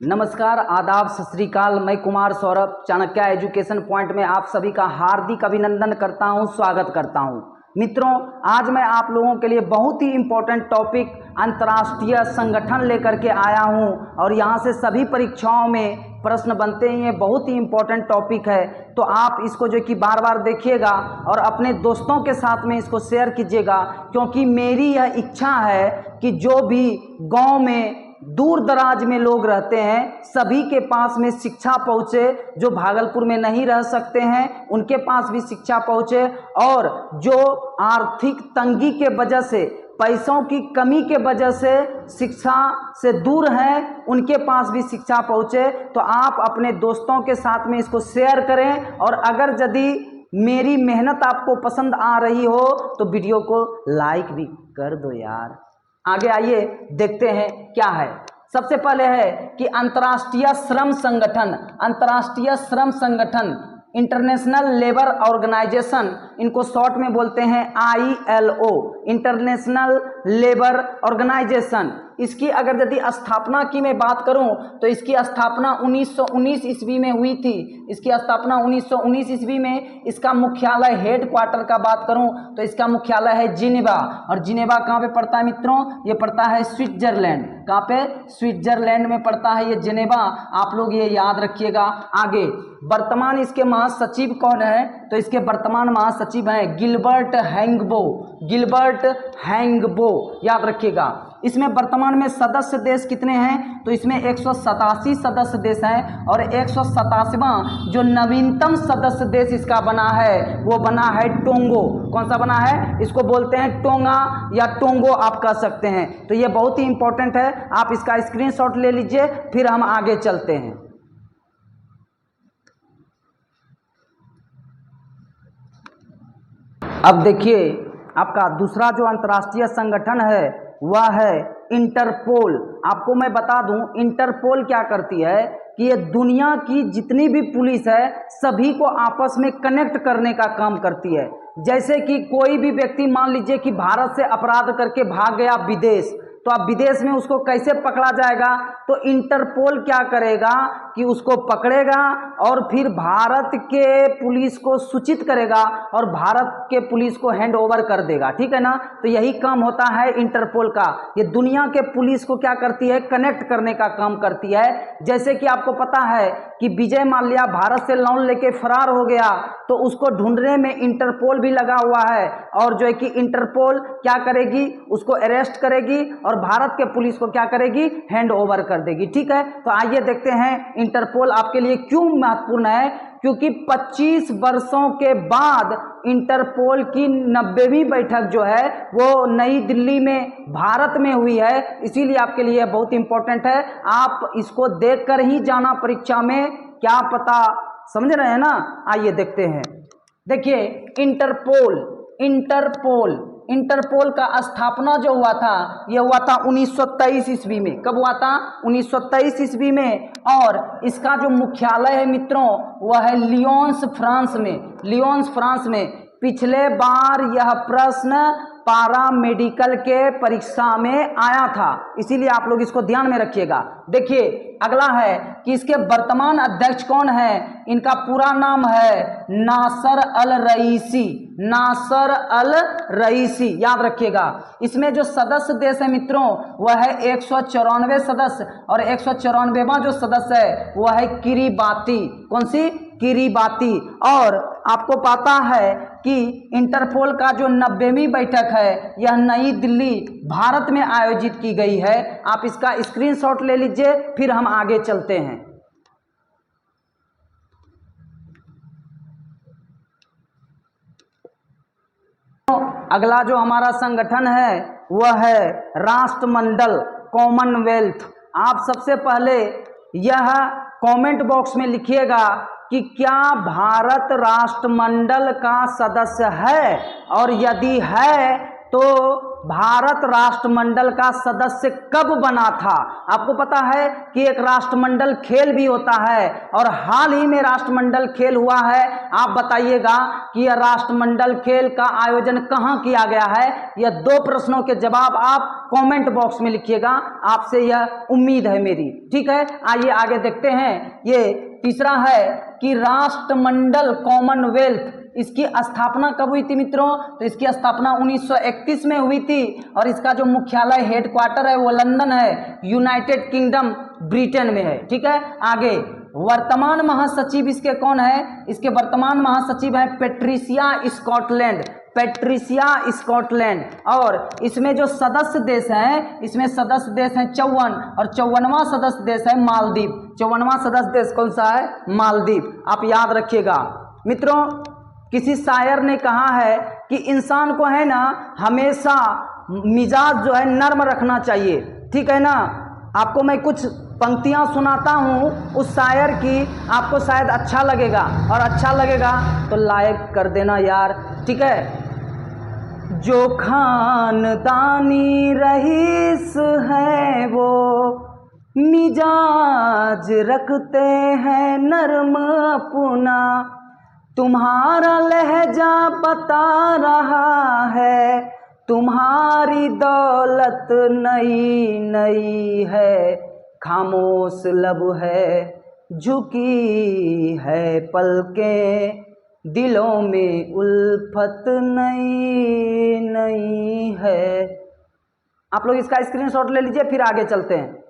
नमस्कार, आदाब, सत श्री अकाल। मैं कुमार सौरभ चाणक्य एजुकेशन पॉइंट में आप सभी का हार्दिक अभिनंदन करता हूं, स्वागत करता हूं। मित्रों, आज मैं आप लोगों के लिए बहुत ही इम्पोर्टेंट टॉपिक अंतर्राष्ट्रीय संगठन लेकर के आया हूं और यहां से सभी परीक्षाओं में प्रश्न बनते हैं। ये बहुत ही इम्पोर्टेंट टॉपिक है, तो आप इसको जो कि बार बार देखिएगा और अपने दोस्तों के साथ में इसको शेयर कीजिएगा, क्योंकि मेरी यह इच्छा है कि जो भी गाँव में दूर दराज में लोग रहते हैं सभी के पास में शिक्षा पहुँचे, जो भागलपुर में नहीं रह सकते हैं उनके पास भी शिक्षा पहुँचे, और जो आर्थिक तंगी के वजह से, पैसों की कमी के वजह से शिक्षा से दूर हैं उनके पास भी शिक्षा पहुँचे। तो आप अपने दोस्तों के साथ में इसको शेयर करें, और अगर यदि मेरी मेहनत आपको पसंद आ रही हो तो वीडियो को लाइक भी कर दो यार। आगे आइए देखते हैं क्या है। सबसे पहले है कि अंतर्राष्ट्रीय श्रम संगठन इंटरनेशनल लेबर ऑर्गेनाइजेशन, इनको शॉर्ट में बोलते हैं ILO, इंटरनेशनल लेबर ऑर्गेनाइजेशन। इसकी अगर यदि स्थापना की मैं बात करूं तो इसकी स्थापना 1919 ईस्वी में हुई थी। इसकी स्थापना 1919 ईस्वी में। इसका मुख्यालय, हेड क्वार्टर का बात करूं तो इसका मुख्यालय है जिनेवा। और जिनेवा कहाँ पे पड़ता है मित्रों? ये पड़ता है स्विट्जरलैंड। कहाँ पे? स्विट्जरलैंड में पड़ता है ये जिनेवा। आप लोग ये याद रखिएगा। आगे, वर्तमान इसके महासचिव कौन है? तो इसके वर्तमान महासचिव हैं गिलबर्ट हैंगबो, याद रखिएगा। इसमें वर्तमान में सदस्य देश कितने हैं? तो इसमें 187 सदस्य देश हैं, और 187वां जो नवीनतम सदस्य देश इसका बना है वो बना है टोंगो। कौन सा बना है? इसको बोलते हैं टोंगा या टोंगो आप कह सकते हैं। तो ये बहुत ही इंपॉर्टेंट है, आप इसका स्क्रीनशॉट ले लीजिए, फिर हम आगे चलते हैं। अब देखिए, आपका दूसरा जो अंतर्राष्ट्रीय संगठन है वह है इंटरपोल। आपको मैं बता दूं इंटरपोल क्या करती है कि ये दुनिया की जितनी भी पुलिस है सभी को आपस में कनेक्ट करने का काम करती है। जैसे कि कोई भी व्यक्ति मान लीजिए कि भारत से अपराध करके भाग गया विदेश, तो अब विदेश में उसको कैसे पकड़ा जाएगा? तो इंटरपोल क्या करेगा कि उसको पकड़ेगा और फिर भारत के पुलिस को सूचित करेगा और भारत के पुलिस को हैंड ओवर कर देगा। ठीक है ना? तो यही काम होता है इंटरपोल का। ये दुनिया के पुलिस को क्या करती है? कनेक्ट करने का काम करती है। जैसे कि आपको पता है कि विजय माल्या भारत से लोन लेके फरार हो गया, तो उसको ढूंढने में इंटरपोल भी लगा हुआ है, और जो है कि इंटरपोल क्या करेगी? उसको अरेस्ट करेगी और भारत के पुलिस को क्या करेगी? हैंड ओवर कर देगी। ठीक है, तो आइए देखते हैं इंटरपोल आपके लिए क्यों महत्वपूर्ण है। क्योंकि 25 वर्षों के बाद इंटरपोल की 90वीं बैठक जो है वो नई दिल्ली में भारत में हुई है, इसीलिए आपके लिए बहुत इंपॉर्टेंट है। आप इसको देखकर ही जाना परीक्षा में, क्या पता, समझ रहे हैं ना? आइए देखते हैं। देखिए, इंटरपोल का स्थापना जो हुआ था यह हुआ था 1923 ईस्वी में। कब हुआ था? 1923 ईस्वी में। और इसका जो मुख्यालय है मित्रों वह है लियोन्स, फ्रांस में। पिछले बार यह प्रश्न पारा मेडिकल के परीक्षा में आया था, इसीलिए आप लोग इसको ध्यान में रखिएगा। देखिए, अगला है कि इसके वर्तमान अध्यक्ष कौन है? इनका पूरा नाम है नासर अल रईसी, याद रखिएगा। इसमें जो सदस्य देश है मित्रों वह है 194 सदस्य, और 194वां जो सदस्य है वह है किरीबाती। कौन सी? किरीबाती। और आपको पता है कि इंटरपोल का जो 90वीं बैठक है यह नई दिल्ली भारत में आयोजित की गई है। आप इसका स्क्रीनशॉट ले लीजिए, फिर हम आगे चलते हैं। अगला जो हमारा संगठन है वह है राष्ट्रमंडल, कॉमनवेल्थ। आप सबसे पहले यह कमेंट बॉक्स में लिखिएगा कि क्या भारत राष्ट्रमंडल का सदस्य है, और यदि है तो भारत राष्ट्रमंडल का सदस्य कब बना था? आपको पता है कि एक राष्ट्रमंडल खेल भी होता है और हाल ही में राष्ट्रमंडल खेल हुआ है। आप बताइएगा कि यह राष्ट्रमंडल खेल का आयोजन कहां किया गया है? यह 2 प्रश्नों के जवाब आप कमेंट बॉक्स में लिखिएगा, आपसे यह उम्मीद है मेरी। ठीक है, आइए आगे देखते हैं। ये तीसरा है कि राष्ट्रमंडल कॉमनवेल्थ, इसकी स्थापना कब हुई थी मित्रों? तो इसकी स्थापना 1931 में हुई थी और इसका जो मुख्यालय हेडक्वार्टर है वो लंदन है, यूनाइटेड किंगडम ब्रिटेन में है। ठीक है, आगे वर्तमान महासचिव इसके कौन है? इसके वर्तमान महासचिव है पैट्रिसिया स्कॉटलैंड, पैट्रिसिया स्कॉटलैंड। और इसमें जो सदस्य देश हैं, इसमें सदस्य देश हैं 54 और 54वां सदस्य देश है मालदीव। 54वां सदस्य देश कौन सा है? मालदीव। आप याद रखिएगा मित्रों। किसी शायर ने कहा है कि इंसान को है ना हमेशा मिजाज जो है नर्म रखना चाहिए। ठीक है ना, आपको मैं कुछ पंक्तियां सुनाता हूं उस शायर की, आपको शायद अच्छा लगेगा और अच्छा लगेगा तो लाइक कर देना यार। ठीक है, जो खानदानी रईस है वो मिजाज रखते हैं नर्म अपना, तुम्हारा लहजा बता रहा है तुम्हारी दौलत नई नई है, खामोश लब है झुकी है पलकें, दिलों में उल्फत नई नई है। आप लोग इसका स्क्रीनशॉट ले लीजिए, फिर आगे चलते हैं।